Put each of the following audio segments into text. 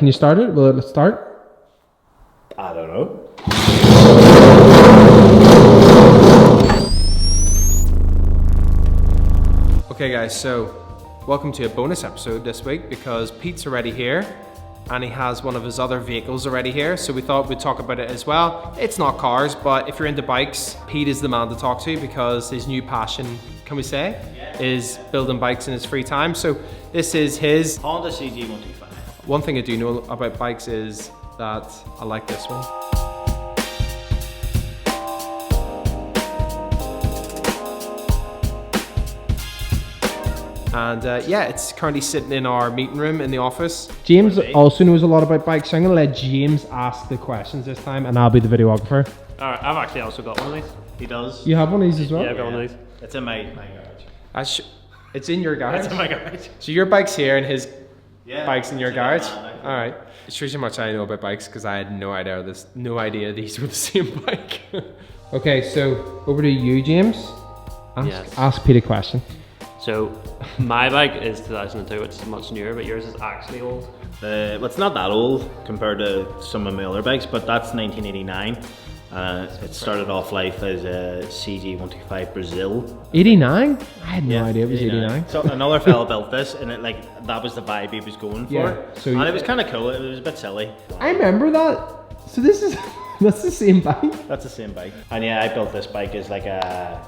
Can you start it? Will it start? I don't know. Okay guys, so welcome to a bonus episode this week because Pete's already here and he has one of his other vehicles already here, so we thought we'd talk about it as well. It's not cars, but if you're into bikes, Pete is the man to talk to because his new passion, can we say, is building bikes in his free time. So this is his Honda CG125. One thing I do know about bikes is that I like this one. And yeah, it's currently sitting in our meeting room in the office. James also knows a lot about bikes, so I'm gonna let James ask the questions this time and I'll be the videographer. Alright, I've actually also got one of these. He does. You have one of these as well? Yeah, I've got one of these. It's in my garage. It's in your garage? It's in my garage. So your bike's here and his Yeah, bike's in your garage? All Alright. It shows you how much I know about bikes because I had no idea these were the same bike. Okay, so over to you, James. Ask Pete a question. So, my bike is 2002, which is much newer, but yours is actually old. Well, it's not that old compared to some of my other bikes, but that's 1989. It started off life as a CG125 Brazil. 89? I had no idea it was 89. So another fella built this, and that was the vibe he was going for. Yeah, so and it was kind of cool. It was a bit silly. I remember that. So this is that's the same bike. That's the same bike. And yeah, I built this bike as like a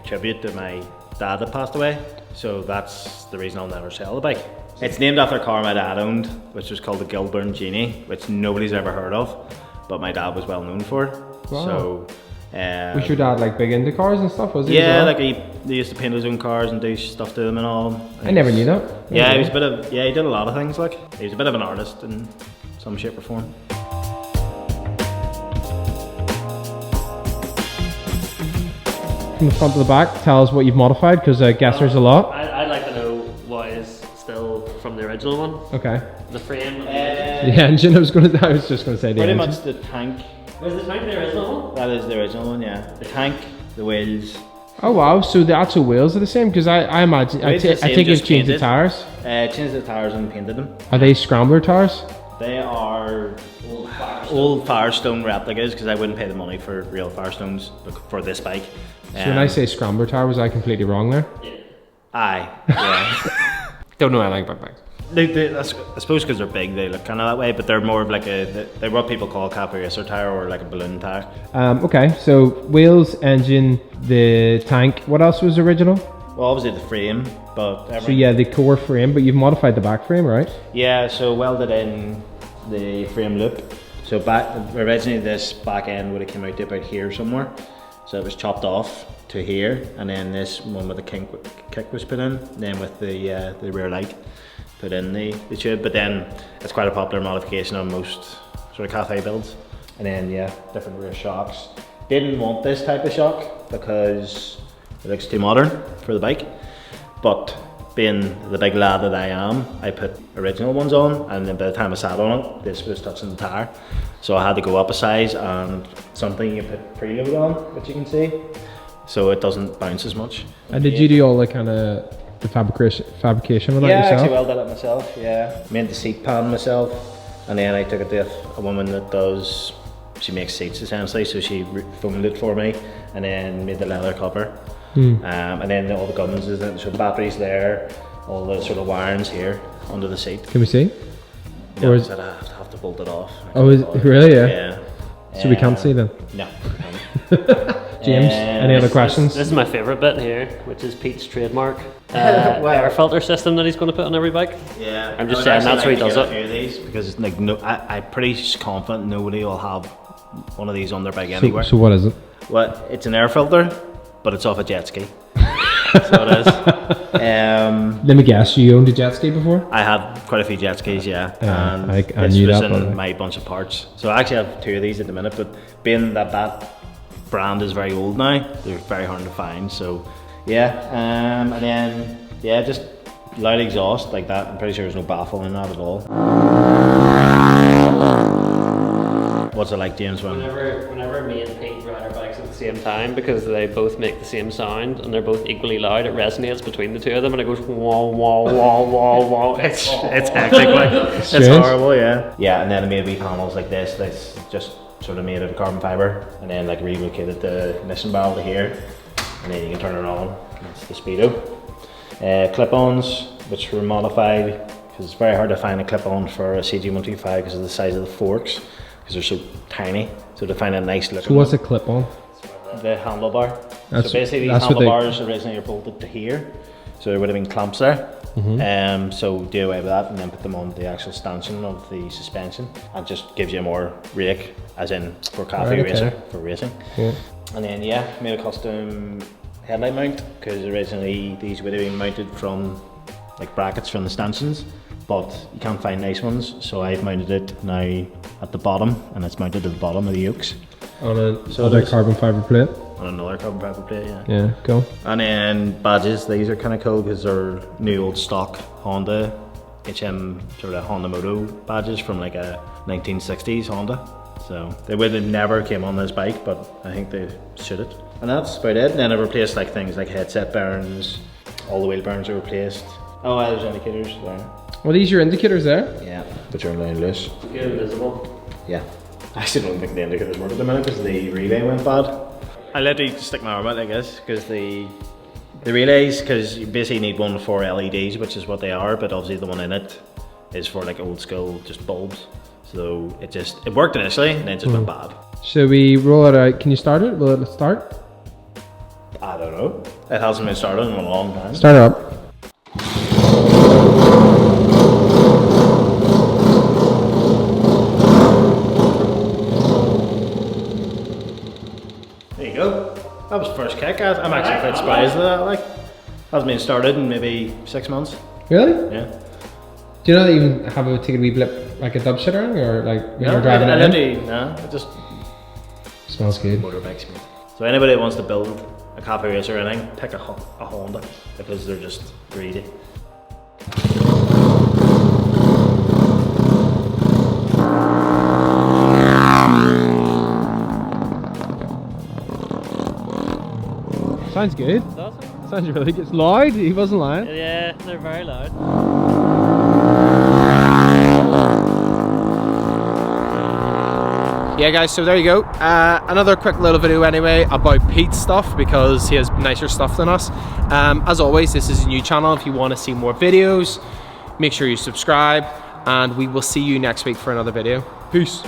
tribute to my dad that passed away. So that's the reason I'll never sell the bike. It's named after a car my dad owned, which was called the Gilburn Genie, which nobody's ever heard of, but my dad was well known for it. Wow. So, was your dad like big into cars and stuff? Was he? Yeah, as well? like he used to paint his own cars and do stuff to them and all. I never knew that. Yeah, he was he did a lot of things. Like he was a bit of an artist in some shape or form. From the front to the back, tell us what you've modified because I guess there's a lot. I'd like to know what is still from the original one. Okay. The frame. The engine. I was just gonna say the Pretty engine. much the tank. Was the tank the original one? That is the original one, yeah. The tank, the wheels. Oh wow! So the actual wheels are the same because I imagine I think you've just changed the painted. tires. Changed the tires and painted them. Are they scrambler tires? They are old Firestone replicas because I wouldn't pay the money for real Firestones for this bike. So when I say scrambler tire, was I completely wrong there? Yeah. Aye, yeah. Don't know anything about bikes. I suppose because they're big, they look kind of that way, but they're more of like they're what people call a cafe racer tire or like a balloon tire. Okay, so wheels, engine, the tank. What else was original? Well, obviously the frame, but So yeah, the core frame, but you've modified the back frame, right? yeah, so welded in the frame loop. So originally this back end would have come out to about here somewhere. So it was chopped off to here, and then this one with the kick was put in, then with the rear light put in the tube. But then it's quite a popular modification on most sort of cafe builds. And then yeah, different rear shocks. Didn't want this type of shock because it looks too modern for the bike. But being the big lad that I am, I put original ones on, and then by the time I sat on it, this was touching the tire. So I had to go up a size and something you put preload on, which you can see, so it doesn't bounce as much. And did you do all the kind of the fabrication of that Yeah, I yourself? actually welded it myself, yeah. Made the seat pan myself, and then I took it to a woman that she makes seats essentially, so she foamed it for me, and then made the leather cover. And then all the guns, so batteries there, all the sort of wirings here under the seat. Can we see? No, Or is- I have to bolt it off. Oh, is it really? Yeah. Yeah. So we can't see them. No. James, any other questions? This is my favourite bit here, which is Pete's trademark air filter system that he's going to put on every bike. Yeah. I'm just saying that's where he does A it. few of these because like I'm pretty confident nobody will have one of these on their bike anywhere. So what is it? Well, it's an air filter, but it's off a jet ski. So it is. Let me guess, you owned a jet ski before? I had quite a few jet skis, yeah. And I this knew was that, in but- my bunch of parts. So I actually have two of these at the minute, but being that brand is very old now, they're very hard to find. So yeah, and then yeah, just loud exhaust like that. I'm pretty sure there's no baffle in that at all. What's it like, James? Whenever prefer me and Pete ride our bikes at the same time because they both make the same sound and they're both equally loud. It resonates between the two of them and it goes wah wah wah wah wah. It's hectic, like it's horrible, yeah. Yeah, and then I made wee panels like this. That's just sort of made out of carbon fiber, and then like relocated the ignition barrel to here, and then you can turn it on. That's the speedo. Clip-ons, which were modified because it's very hard to find a clip-on for a CG125 because of the size of the forks, because they're so tiny. So to find a nice looking. So what's a clip-on? The handlebar. So basically these handlebars originally are bolted to here, so there would have been clamps there. So do away with that and then put them on the actual stanchion of the suspension, and just gives you more rake, as in for cafe racer, for racing. Yeah. And then made a custom headlight mount, because originally these would have been mounted from like brackets from the stanchions, but you can't find nice ones, so I've mounted it now at the bottom, and it's mounted at the bottom of the yokes. On another carbon fibre plate? On another carbon fibre plate, yeah. Yeah, cool. And then badges, these are kind of cool because they're new old stock Honda HM sort of Honda Moto badges from like a 1960s Honda. So they would have never came on this bike, but I think they should have. And that's about it. And then I replaced like things like headset bearings, all the wheel bearings are replaced. Oh, there's indicators there. Well, these are your indicators there? Yeah, which are now loose. Good, visible. Yeah. I actually don't think the indicators work at the minute because the relay went bad. I literally just stick my arm out like this because the relays, because you basically need one for LEDs, which is what they are, but obviously the one in it is for like old school just bulbs. So it worked initially and then it just went bad. Should we roll it out? Can you start it? Will it start? I don't know. It hasn't been started in a long time. Start it up. There you go. That was first kick. I'm actually quite surprised at that. Like, hasn't been started in maybe 6 months. Really? Yeah. Do you not even have a take a wee blip like a dub shit or anything, or like when you're driving it in? No, it just smells good. Motorbike smell. So anybody that wants to build a cafe racer or anything, pick a Honda because they're just greedy. Sounds good. Sounds really good. It's loud. He wasn't lying. Yeah, they're very loud. Yeah guys, so there you go. Another quick little video anyway about Pete's stuff, because he has nicer stuff than us. As always, this is a new channel. If you want to see more videos, make sure you subscribe, and we will see you next week for another video. Peace.